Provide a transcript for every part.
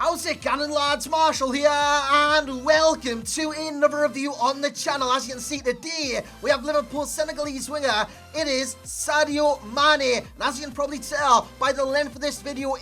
How's it going, lads? Marshall here, and welcome to another review on the channel. As you can see today, we have Liverpool Senegalese winger. It is Sadio Mane, and as you can probably tell by the length of this video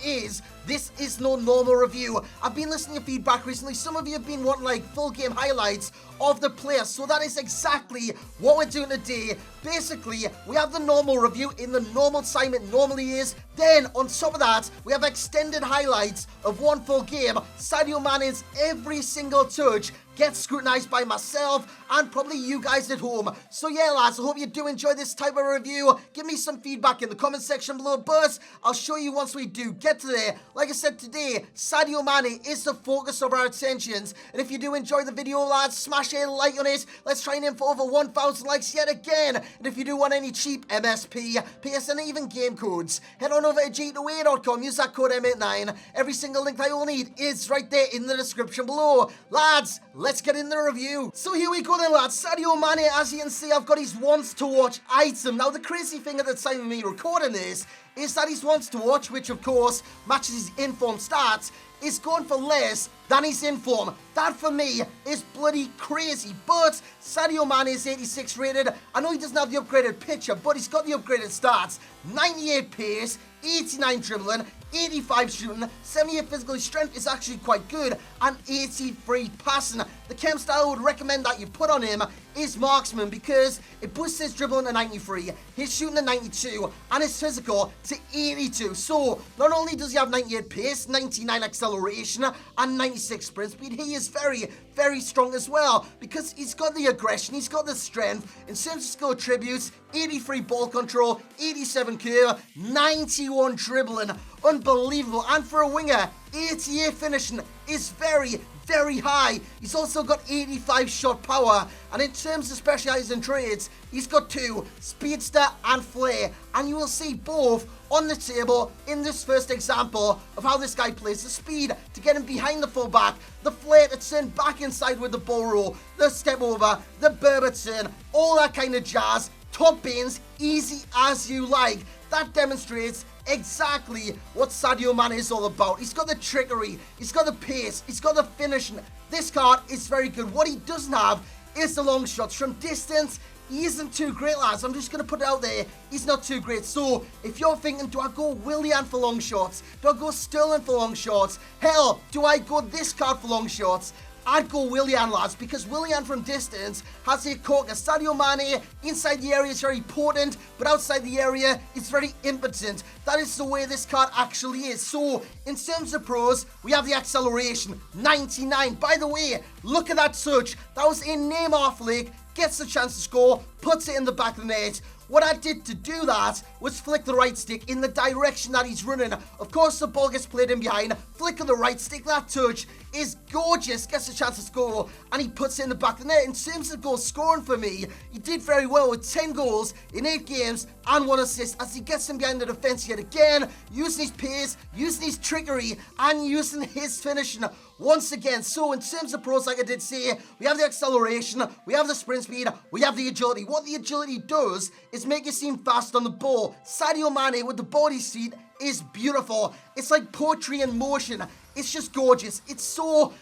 this is no normal review. I've been listening to feedback recently. Some of you have been wanting like full game highlights of the player, so that is exactly what we're doing today. Basically, we have the normal review in the normal time it normally is. Then, on top of that, we have extended highlights of one full game. Sadio Mane's every single touch gets scrutinized by myself and probably you guys at home. So yeah, lads, I hope you do enjoy this type of review. Give me some feedback in the comment section below, but I'll show you once we do get to there. Like I said today, Sadio Mane is the focus of our attentions. And if you do enjoy the video, lads, smash a like on it. Let's try and aim for over 1,000 likes yet again. And if you do want any cheap MSP, PSN, even game codes, head on over to g2a.com, use that code M89. Every single link that you'll need is right there in the description below. Lads, let's get in the review. So here we go then, lads. Sadio Mane, as you can see, I've got his wants to watch item. Now, the crazy thing at the time of me recording this is that his wants to watch, which of course matches his inform stats, is going for less than his inform. That for me is bloody crazy. But Sadio Mane is 86 rated. I know he doesn't have the upgraded picture, but he's got the upgraded stats. 98 pace, 89 dribbling, 85 shooting, 78 physical strength is actually quite good, and 83 passing. The chem style I would recommend that you put on him is marksman, because it boosts his dribbling to 93, his shooting to 92, and his physical to 82. So not only does he have 98 pace, 99 acceleration, and 96 sprint speed, he is very, very strong as well, because he's got the aggression, he's got the strength. In terms of skill attributes, 83 ball control, 87 curve, 91 dribbling. Unbelievable. And for a winger, 88 finishing is very, very high. He's also got 85 shot power, and in terms of specialities and trades, he's got 2, speedster and flair, and you will see both on the table in this first example of how this guy plays. The speed to get him behind the fullback, the flair to turn back inside with the ball roll, the step over, the Berber turn, all that kind of jazz. Top bins, easy as you like. That demonstrates exactly what Sadio Mane is all about. He's got the trickery, he's got the pace, he's got the finishing. This card is very good. What he doesn't have is the long shots. From distance, he isn't too great, lads. I'm just going to put it out there. He's not too great. So if you're thinking, do I go Willian for long shots? Do I go Sterling for long shots? Hell, do I go this card for long shots? I'd go Willian, lads, because Willian from distance has a corker. Sadio Mane inside the area is very potent, but outside the area it's very impotent. That is the way this card actually is. So in terms of pros, we have the acceleration, 99. By the way, look at that touch. That was a Neymar flick, gets the chance to score, puts it in the back of the net. What I did to do that was flick the right stick in the direction that he's running. Of course, the ball gets played in behind. Flick of the right stick. That touch is gorgeous. Gets a chance to score, and he puts it in the back of the net. In terms of goal scoring for me, he did very well with 10 goals in 8 games and 1 assist as he gets him behind the defense yet again, using his pace, using his trickery, and using his finishing once again. So in terms of pros, like I did say, we have the acceleration, we have the sprint speed, we have the agility. What the agility does is make you seem fast on the ball. Sadio Mane with the body speed is beautiful. It's like poetry in motion. It's just gorgeous. It's so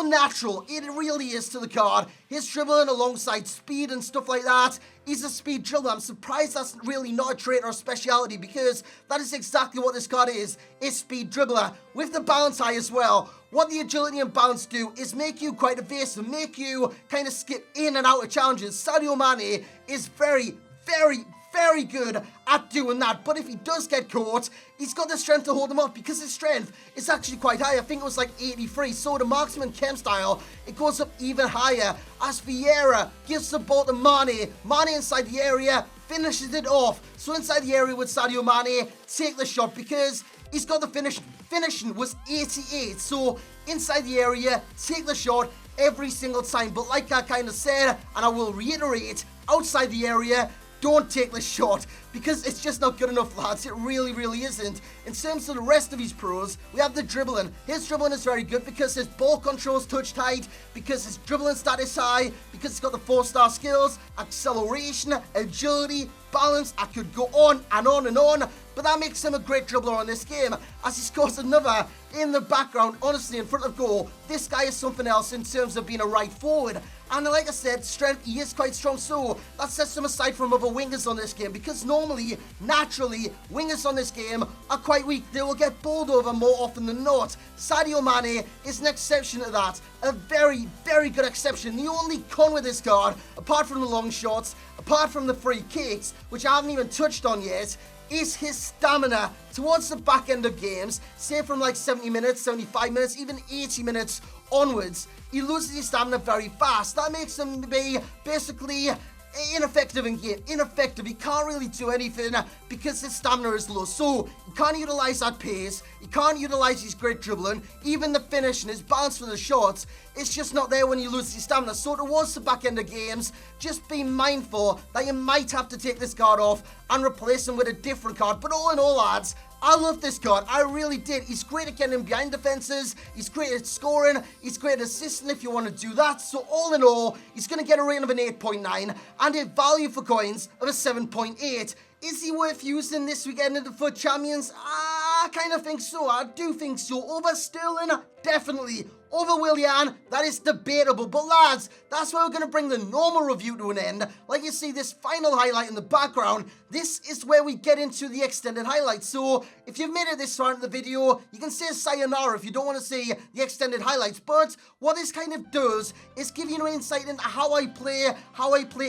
natural. It really is to the card. His dribbling alongside speed and stuff like that. He's a speed dribbler. I'm surprised that's really not a trait or a speciality, because that is exactly what this card is speed dribbler with the bounce high as well. What the agility and bounce do is make you quite evasive, make you kind of skip in and out of challenges. Sadio Mane is very, very, very good at doing that, but if he does get caught, he's got the strength to hold him off, because his strength is actually quite high. I think it was like 83, so the marksman chem style, it goes up even higher as Vieira gives the ball to Mane. Mane inside the area finishes it off. So inside the area with Sadio Mane, take the shot, because he's got the finishing was 88, so inside the area, take the shot every single time. But like I kind of said, and I will reiterate, outside the area, don't take the shot, because it's just not good enough, lads. It really, really isn't. In terms of the rest of his pros, we have the dribbling. His dribbling is very good because his ball control is touch tight, because his dribbling stat is high, because he's got the 4-star skills, acceleration, agility, balance. I could go on and on and on, but that makes him a great dribbler on this game, as he scores another in the background, honestly, in front of goal. This guy is something else in terms of being a right forward. And like I said, strength, he is quite strong, so that sets him aside from other wingers on this game, because normally, naturally, wingers on this game are quite weak. They will get bowled over more often than not. Sadio Mane is an exception to that. A very, very good exception. The only con with this card, apart from the long shots, apart from the free kicks, which I haven't even touched on yet, is his stamina towards the back end of games, say from like 70 minutes, 75 minutes, even 80 minutes onwards. He loses his stamina very fast. That makes him be basically ineffective in game. Ineffective. He can't really do anything because his stamina is low. So he can't utilize that pace. He can't utilize his great dribbling. Even the finish and his balance for the shots, it's just not there when you lose his stamina. So towards the back end of games, just be mindful that you might have to take this card off and replace him with a different card. But all in all, lads, I love this card. I really did. He's great at getting behind defenses. He's great at scoring. He's great at assisting if you want to do that. So all in all, he's going to get a rating of an 8.9 and a value for coins of a 7.8. Is he worth using this weekend in the FUT Champions? I kind of think so. I do think so. Over Sterling? Definitely. Over Willian? That is debatable. But lads, that's where we're going to bring the normal review to an end. Like you see this final highlight in the background, this is where we get into the extended highlights. So if you've made it this far in the video, you can say sayonara if you don't want to see the extended highlights. But what this kind of does is give you an insight into how I play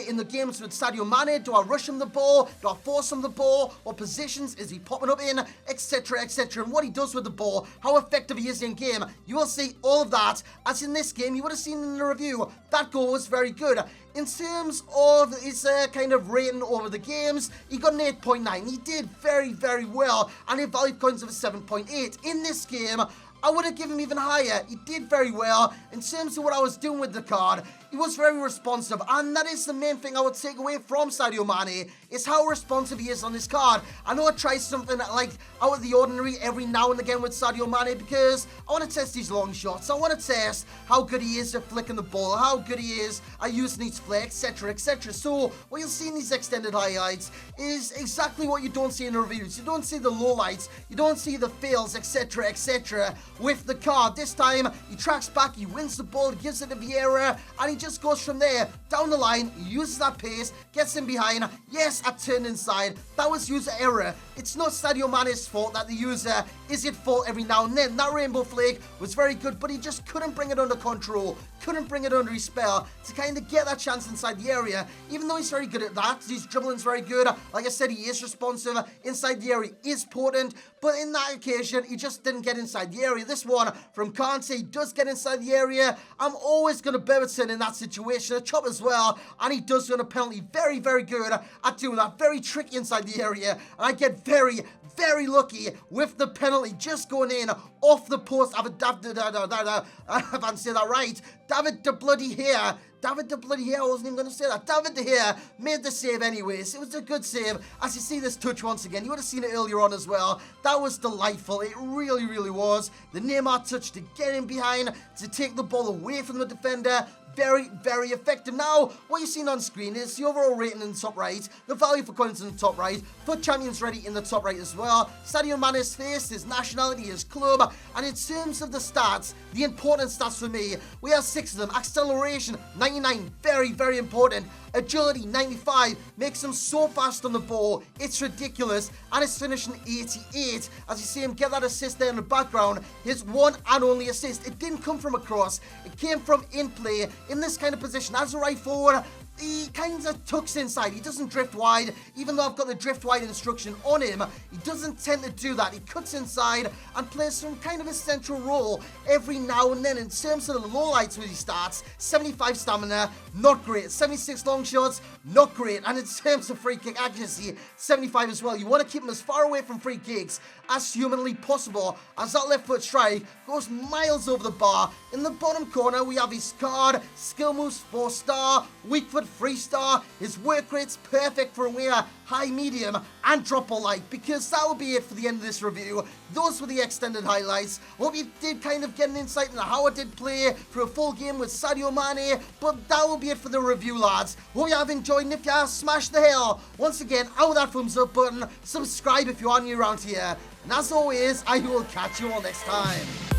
in the games with Sadio Mane. Do I rush him the ball? Do I force him the ball? What positions is he popping up in? Etc, etc. And what he does with the ball, how effective he is in game. You will see all of that, as in this game, you would have seen in the review, that goal was very good. In terms of his kind of rating over the games, he got an 8.9. He did very, very well, and he valued coins of a 7.8. In this game, I would have given him even higher. He did very well. In terms of what I was doing with the card, he was very responsive, and that is the main thing I would take away from Sadio Mane, is how responsive he is on this card. I know I try something like out of the ordinary every now and again with Sadio Mane, because I want to test these long shots. I want to test how good he is at flicking the ball, how good he is at using his flick, etc, etc. So what you'll see in these extended highlights is exactly what you don't see in the reviews. You don't see the lowlights, you don't see the fails, etc, etc. with the card. This time he tracks back, he wins the ball, he gives it to Vieira, and he just goes from there down the line. He uses that pace, gets in behind. Yes, I turned inside. That was user error. It's not Sadio Mane's fault that the user is at fault every now and then. That rainbow flick was very good, but he just couldn't bring it under control, couldn't bring it under his spell to kind of get that chance inside the area. Even though he's very good at that, his dribbling's very good. Like I said, he is responsive inside the area, he is potent, but in that occasion, he just didn't get inside the area. This one from Kante, he does get inside the area. I'm always going to Beverton in that situation, a chop as well, and he does win a penalty. Very, very good at doing that. Very tricky inside the area, and I get very, very lucky with the penalty just going in off the post. I can't say that right. David De Bloody here. David De Bloody here, I wasn't even going to say that. David De here made the save anyways. It was a good save. As you see this touch once again, you would have seen it earlier on as well. That was delightful. It really, really was. The Neymar touch to get in behind, to take the ball away from the defender. Very, very effective. Now, what you're seeing on screen is the overall rating in the top right, the value for coins in the top right, FUT Champions ready in the top right as well, Sadio Mane's face, his nationality, his club, and in terms of the stats, the important stats for me, we have 6 of them. Acceleration, 99, very, very important. Agility, 95, makes him so fast on the ball, it's ridiculous, and his finishing 88. As you see him get that assist there in the background, his one and only assist. It didn't come from a cross, it came from in play, in this kind of position. As a right forward, he kind of tucks inside. He doesn't drift wide, even though I've got the drift wide instruction on him. He doesn't tend to do that. He cuts inside and plays some kind of a central role every now and then. In terms of the lowlights with his stats, 75 stamina, not great. 76 long shots, not great. And in terms of free kick accuracy, 75 as well. You want to keep him as far away from free kicks as humanly possible, as that left foot strike goes miles over the bar. In the bottom corner, we have his card, skill moves 4-star, weak foot 3-star. His work rate's perfect for a winger, high, medium, and drop a like, because that will be it for the end of this review. Those were the extended highlights. Hope you did kind of get an insight into how I did play for a full game with Sadio Mane, but that will be it for the review, lads. Hope you have enjoyed, and if you have, smash the hell once again out with that thumbs up button, subscribe if you are new around here, and as always, I will catch you all next time.